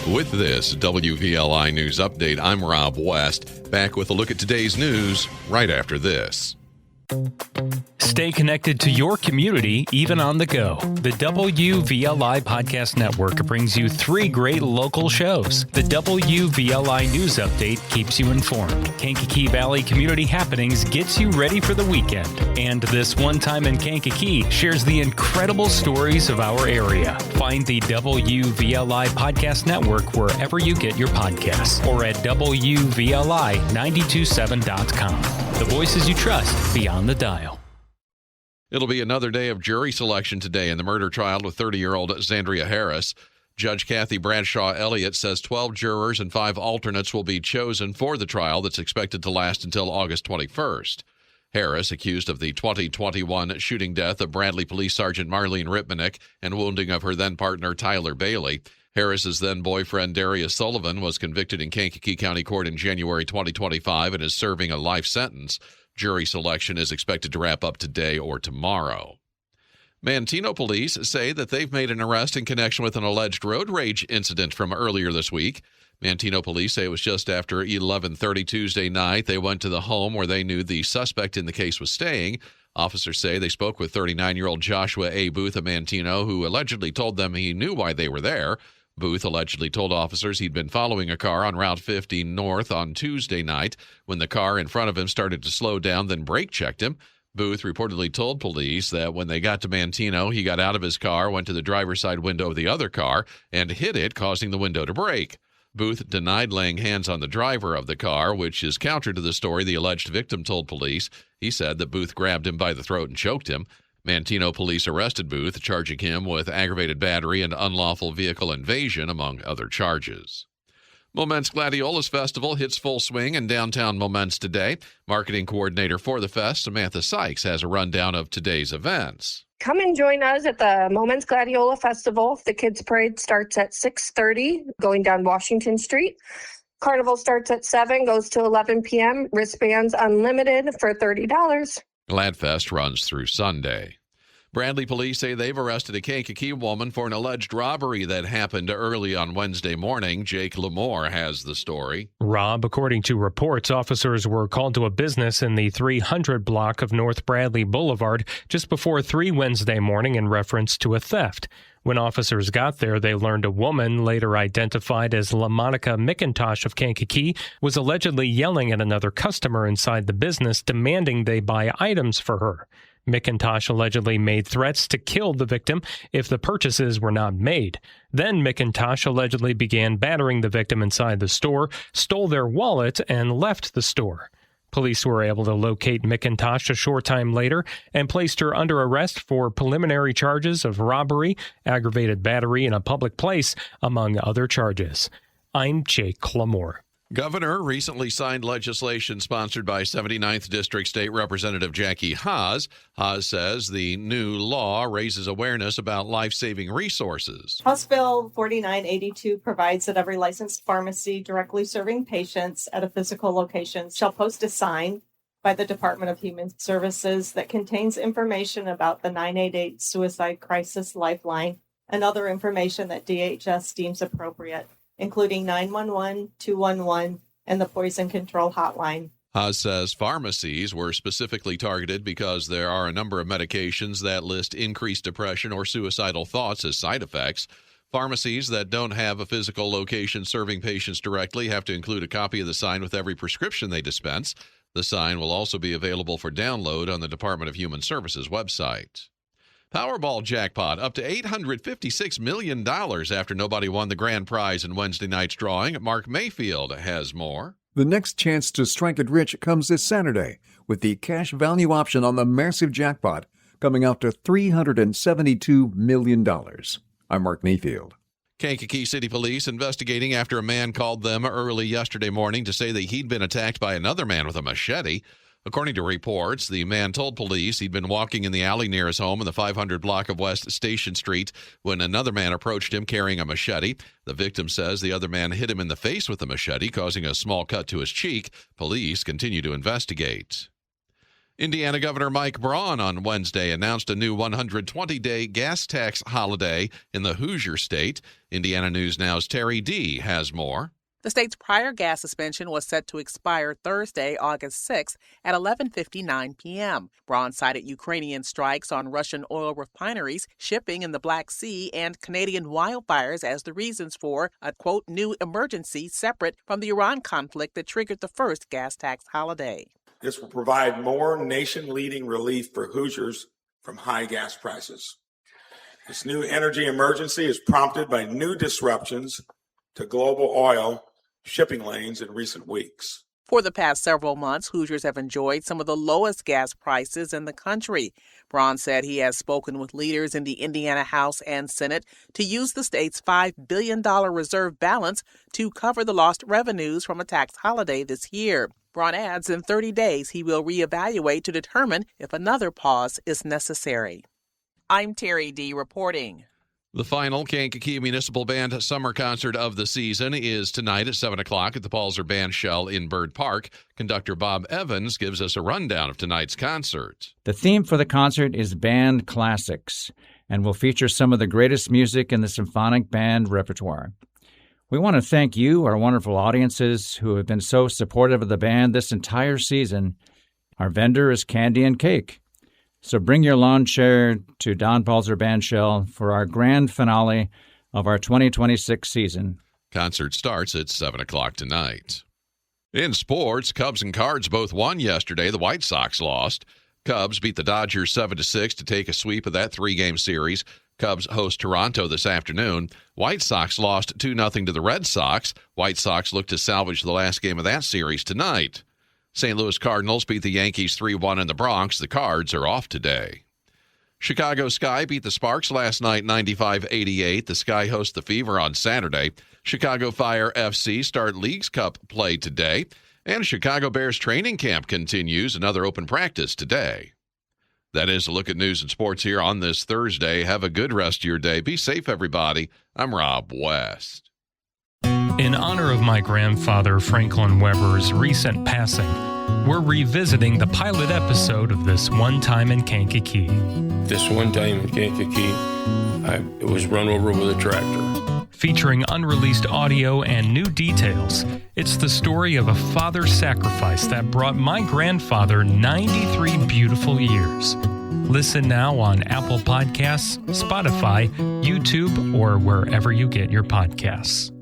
With this WVLI News Update, I'm Rob West, back with a look at today's news right after this. Stay connected to your community, even on the go. The WVLI Podcast Network brings you 3 great local shows. The WVLI News Update keeps you informed. Kankakee Valley Community Happenings gets you ready for the weekend. And This One Time in Kankakee shares the incredible stories of our area. Find the WVLI Podcast Network wherever you get your podcasts or at WVLI927.com. The voices you trust beyond the dial. It'll be another day of jury selection today in the murder trial with 30-year-old Xandria Harris. Judge Kathy Bradshaw Elliott says 12 jurors and 5 alternates will be chosen for the trial that's expected to last until August 21st. Harris, accused of the 2021 shooting death of Bradley Police Sgt. Marlene Rittmanic and wounding of her then-partner Tyler Bailey. Harris's then-boyfriend Darius Sullivan was convicted in Kankakee County Court in January 2025 and is serving a life sentence. Jury selection is expected to wrap up today or tomorrow. Manteno Police say that they've made an arrest in connection with an alleged road rage incident from earlier this week. Manteno Police say it was just after 11:30 Tuesday night. They went to the home where they knew the suspect in the case was staying. Officers say they spoke with 39-year-old Joshua A. Booth of Manteno, who allegedly told them he knew why they were there. Booth allegedly told officers he'd been following a car on Route 50 North on Tuesday night when the car in front of him started to slow down, then brake-checked him. Booth reportedly told police that when they got to Manteno, he got out of his car, went to the driver's side window of the other car, and hit it, causing the window to break. Booth denied laying hands on the driver of the car, which is counter to the story the alleged victim told police. He said that Booth grabbed him by the throat and choked him. Manteno Police arrested Booth, charging him with aggravated battery and unlawful vehicle invasion, among other charges. Momence Gladiolus Festival hits full swing in downtown Momence today. Marketing coordinator for the fest, Samantha Sykes, has a rundown of today's events. Come and join us at the Momence Gladiolus Festival. The Kids Parade starts at 6:30, going down Washington Street. Carnival starts at 7, goes to 11 p.m. Wristbands unlimited for $30. Gladfest runs through Sunday. Bradley Police say they've arrested a Kankakee woman for an alleged robbery that happened early on Wednesday morning. Jake Lamore has the story. Rob, according to reports, officers were called to a business in the 300 block of North Bradley Boulevard just before 3 Wednesday morning in reference to a theft. When officers got there, they learned a woman, later identified as LaMonica McIntosh of Kankakee, was allegedly yelling at another customer inside the business, demanding they buy items for her. McIntosh allegedly made threats to kill the victim if the purchases were not made. Then McIntosh allegedly began battering the victim inside the store, stole their wallet, and left the store. Police were able to locate McIntosh a short time later and placed her under arrest for preliminary charges of robbery, aggravated battery in a public place, among other charges. I'm Jake Lamore. Governor recently signed legislation sponsored by 79th District State Representative Jackie Haas. Haas says the new law raises awareness about life-saving resources. House Bill 4982 provides that every licensed pharmacy directly serving patients at a physical location shall post a sign by the Department of Human Services that contains information about the 988 Suicide Crisis Lifeline and other information that DHS deems appropriate, including 911, 211, and the Poison Control Hotline. Haas says pharmacies were specifically targeted because there are a number of medications that list increased depression or suicidal thoughts as side effects. Pharmacies that don't have a physical location serving patients directly have to include a copy of the sign with every prescription they dispense. The sign will also be available for download on the Department of Human Services website. Powerball jackpot up to $856 million after nobody won the grand prize in Wednesday night's drawing. Mark Mayfield has more. The next chance to strike it rich comes this Saturday with the cash value option on the massive jackpot coming out to $372 million. I'm Mark Mayfield. Kankakee City Police investigating after a man called them early yesterday morning to say that he'd been attacked by another man with a machete. According to reports, the man told police he'd been walking in the alley near his home in the 500 block of West Station Street when another man approached him carrying a machete. The victim says the other man hit him in the face with the machete, causing a small cut to his cheek. Police continue to investigate. Indiana Governor Mike Braun on Wednesday announced a new 120-day gas tax holiday in the Hoosier State. Indiana News Now's Terry D. has more. The state's prior gas suspension was set to expire Thursday, August 6th at 11:59 p.m. Braun cited Ukrainian strikes on Russian oil refineries, shipping in the Black Sea, and Canadian wildfires as the reasons for a, quote, new emergency separate from the Iran conflict that triggered the first gas tax holiday. This will provide more nation-leading relief for Hoosiers from high gas prices. This new energy emergency is prompted by new disruptions to global oil shipping lanes in recent weeks. For the past several months, Hoosiers have enjoyed some of the lowest gas prices in the country. Braun said he has spoken with leaders in the Indiana House and Senate to use the state's $5 billion reserve balance to cover the lost revenues from a tax holiday this year. Braun adds in 30 days he will reevaluate to determine if another pause is necessary. I'm Terry D. reporting. The final Kankakee Municipal Band summer concert of the season is tonight at 7 o'clock at the Palzer Band Shell in Bird Park. Conductor Bob Evans gives us a rundown of tonight's concert. The theme for the concert is Band Classics and will feature some of the greatest music in the symphonic band repertoire. We want to thank you, our wonderful audiences, who have been so supportive of the band this entire season. Our vendor is candy and cake. So bring your lawn chair to Don Palzer Band Shell for our grand finale of our 2026 season. Concert starts at 7 o'clock tonight. In sports, Cubs and Cards both won yesterday. The White Sox lost. Cubs beat the Dodgers 7-6 to take a sweep of that three-game series. Cubs host Toronto this afternoon. White Sox lost 2-0 to the Red Sox. White Sox look to salvage the last game of that series tonight. St. Louis Cardinals beat the Yankees 3-1 in the Bronx. The Cards are off today. Chicago Sky beat the Sparks last night 95-88. The Sky host the Fever on Saturday. Chicago Fire FC start Leagues Cup play today. And Chicago Bears training camp continues. Another open practice today. That is a look at news and sports here on this Thursday. Have a good rest of your day. Be safe, everybody. I'm Rob West. In honor of my grandfather, Franklin Weber's recent passing, we're revisiting the pilot episode of This One Time in Kankakee. This one time in Kankakee, I was run over with a tractor. Featuring unreleased audio and new details, it's the story of a father's sacrifice that brought my grandfather 93 beautiful years. Listen now on Apple Podcasts, Spotify, YouTube, or wherever you get your podcasts.